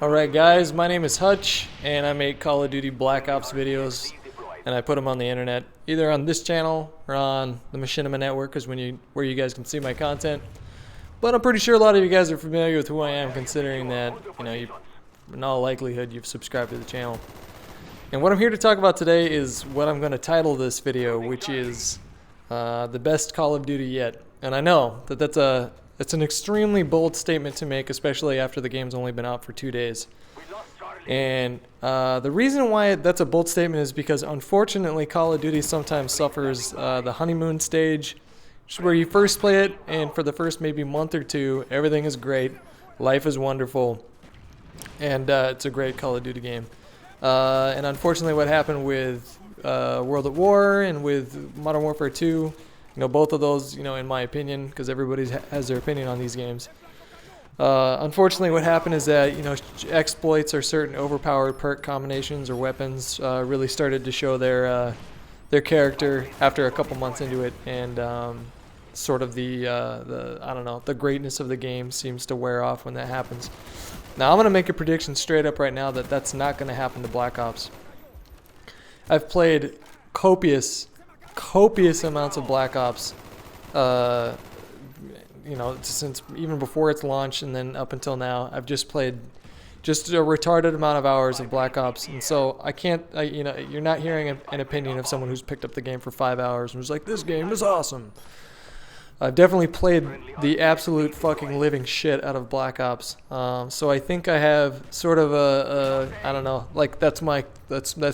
Alright guys, my name is Hutch, and I make Call of Duty Black Ops videos, and I put them on the internet, either on this channel or on the Machinima network, is where you guys can see my content. But I'm pretty sure a lot of you guys are familiar with who I am, considering that, in all likelihood, you've subscribed to the channel. And what I'm here to talk about today is what I'm going to title this video, which is the best Call of Duty yet. And I know that it's an extremely bold statement to make, especially after the game's only been out for 2 days. And the reason why that's a bold statement is because, unfortunately, Call of Duty sometimes suffers the honeymoon stage, which is where you first play it, and for the first maybe month or two, everything is great, life is wonderful, and it's a great Call of Duty game. And unfortunately, what happened with World at War and with Modern Warfare 2, both of those, in my opinion, because everybody has their opinion on these games. Unfortunately, what happened is that, exploits or certain overpowered perk combinations or weapons really started to show their character after a couple months into it, and sort of the greatness of the game seems to wear off when that happens. Now, I'm going to make a prediction straight up right now that that's not going to happen to Black Ops. I've played copious amounts of Black Ops, since even before its launch, and then up until now. I've just played a retarded amount of hours of Black Ops, and so I can't, you're not hearing an opinion of someone who's picked up the game for 5 hours and was like, this game is awesome. I've definitely played the absolute fucking living shit out of Black Ops, so I think I have sort of I don't know, like that's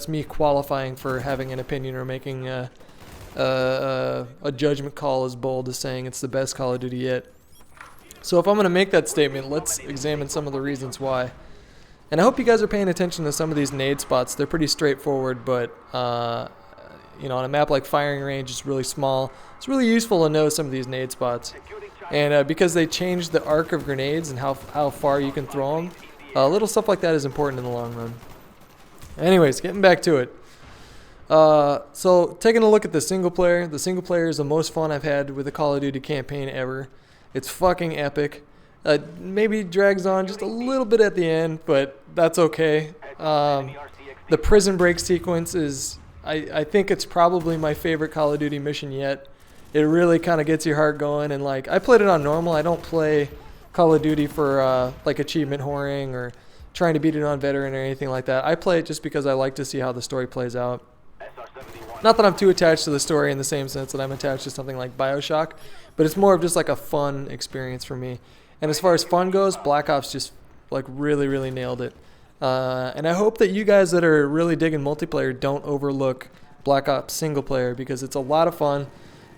me qualifying for having an opinion or making a judgment call as bold as saying it's the best Call of Duty yet. So if I'm going to make that statement, let's examine some of the reasons why. And I hope you guys are paying attention to some of these nade spots. They're pretty straightforward, but on a map like Firing Range, it's really small. It's really useful to know some of these nade spots. And because they changed the arc of grenades and how far you can throw them, little stuff like that is important in the long run. Anyways, getting back to it. So taking a look at the single player is the most fun I've had with a Call of Duty campaign ever. It's fucking epic. Maybe drags on just a little bit at the end, but that's okay. The prison break sequence is, I think it's probably my favorite Call of Duty mission yet. It really kind of gets your heart going, and I played it on normal. I don't play Call of Duty for achievement whoring or trying to beat it on veteran or anything like that. I play it just because I like to see how the story plays out. Not that I'm too attached to the story in the same sense that I'm attached to something like BioShock, but it's more of just a fun experience for me. And as far as fun goes, Black Ops just really nailed it. And I hope that you guys that are really digging multiplayer don't overlook Black Ops single player, because it's a lot of fun.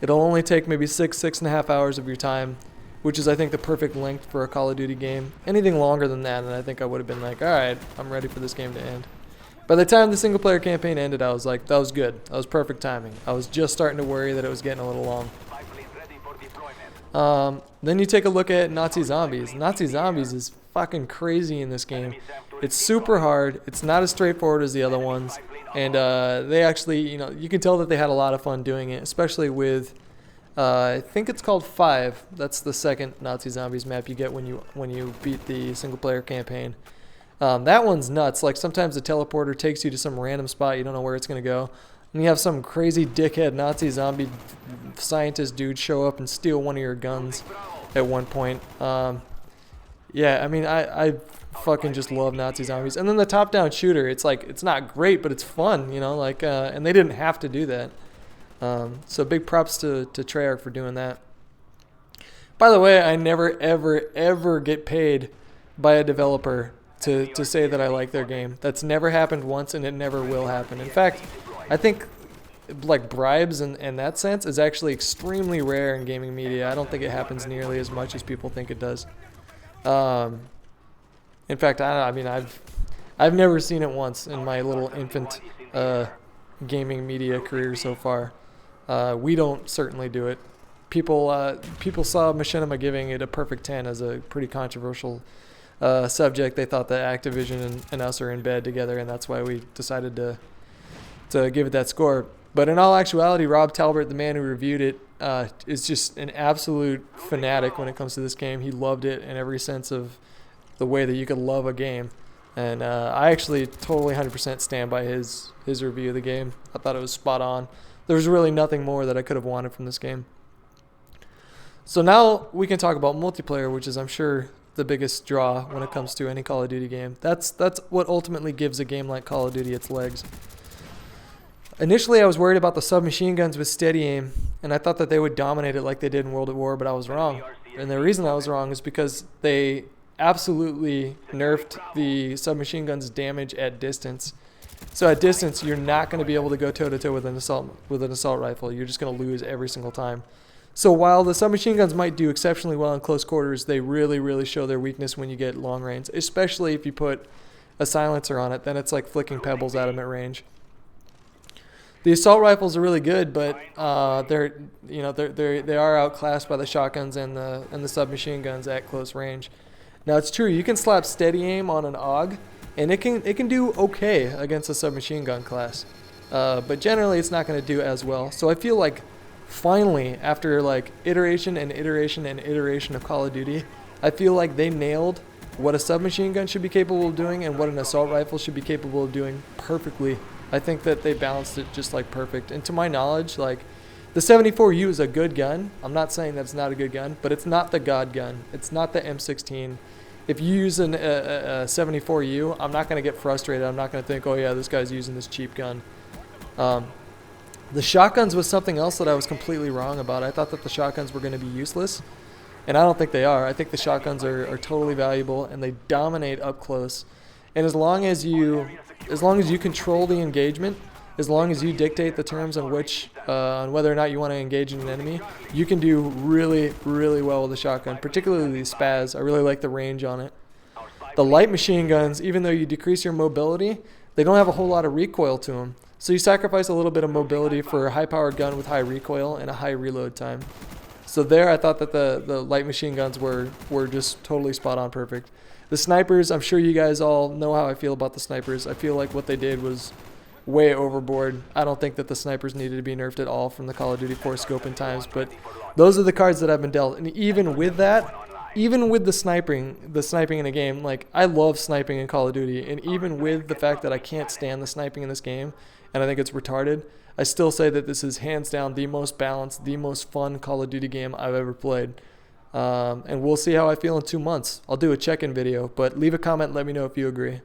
It'll only take maybe 6.5 hours of your time, which is, I think, the perfect length for a Call of Duty game. Anything longer than that, and I think I would have been like, alright, I'm ready for this game to end. By the time the single player campaign ended, I was like, that was good. That was perfect timing. I was just starting to worry that it was getting a little long. Then you take a look at Nazi Zombies. Nazi Zombies is fucking crazy in this game. It's super hard. It's not as straightforward as the other ones. And they actually, you can tell that they had a lot of fun doing it, especially with, I think it's called 5. That's the second Nazi Zombies map you get when you beat the single player campaign. That one's nuts. Sometimes the teleporter takes you to some random spot, you don't know where it's going to go. And you have some crazy dickhead Nazi zombie scientist dude show up and steal one of your guns at one point. Yeah, I mean, I fucking just love Nazi Zombies. And then the top-down shooter, it's not great, but it's fun, and they didn't have to do that. So big props to Treyarch for doing that. By the way, I never, ever get paid by a developer to say that I like their game. That's never happened once, and it never will happen. In fact, I think bribes in that sense is actually extremely rare in gaming media. I don't think it happens nearly as much as people think it does. In fact, I've never seen it once in my little infant gaming media career so far. We don't certainly do it. People saw Machinima giving it a perfect 10 as a pretty controversial subject. They thought that Activision and us are in bed together, and that's why we decided to give it that score. But in all actuality, Rob Talbert, the man who reviewed it, is just an absolute fanatic when it comes to this game. He loved it in every sense of the way that you could love a game. And I actually totally 100% stand by his review of the game. I thought it was spot on. There was really nothing more that I could have wanted from this game. So now we can talk about multiplayer, which is, I'm sure, the biggest draw when it comes to any Call of Duty game. That's what ultimately gives a game like Call of Duty its legs. Initially, I was worried about the submachine guns with steady aim, and I thought that they would dominate it like they did in World at War, but I was wrong. And the reason I was wrong is because they absolutely nerfed the submachine gun's damage at distance. So at distance, you're not going to be able to go toe-to-toe with an assault rifle. You're just going to lose every single time. So while the submachine guns might do exceptionally well in close quarters, they really, really show their weakness when you get long range, especially if you put a silencer on it. Then it's like flicking pebbles at them at range. The assault rifles are really good, but they are outclassed by the shotguns and the submachine guns at close range. Now it's true, you can slap steady aim on an AUG, and it can do okay against a submachine gun class, but generally it's not going to do as well. So I feel like finally, after like iteration and iteration and iteration of Call of Duty, I feel like they nailed what a submachine gun should be capable of doing and what an assault rifle should be capable of doing perfectly. I think that they balanced it just like perfect. And to my knowledge, like, the 74U is a good gun. I'm not saying that it's not a good gun, but it's not the God gun. It's not the M16. If you use a 74U, I'm not going to get frustrated. I'm not going to think, oh yeah, this guy's using this cheap gun. The shotguns was something else that I was completely wrong about. I thought that the shotguns were going to be useless, and I don't think they are. I think the shotguns are totally valuable, and they dominate up close. And as long as you control the engagement, as long as you dictate the terms on whether or not you want to engage in an enemy, you can do really, really well with a shotgun, particularly the Spaz. I really like the range on it. The light machine guns, even though you decrease your mobility, they don't have a whole lot of recoil to them. So you sacrifice a little bit of mobility for a high-powered gun with high recoil and a high reload time. So there, I thought that the light machine guns were just totally spot on perfect. The snipers, I'm sure you guys all know how I feel about the snipers. I feel like what they did was way overboard. I don't think that the snipers needed to be nerfed at all from the Call of Duty 4 scope in times, but those are the cards that I've been dealt. And even with that, even with the sniping in a game, like, I love sniping in Call of Duty, and even with the fact that I can't stand the sniping in this game, and I think it's retarded, I still say that this is hands down the most balanced, the most fun Call of Duty game I've ever played. And we'll see how I feel in 2 months. I'll do a check-in video, but leave a comment and let me know if you agree.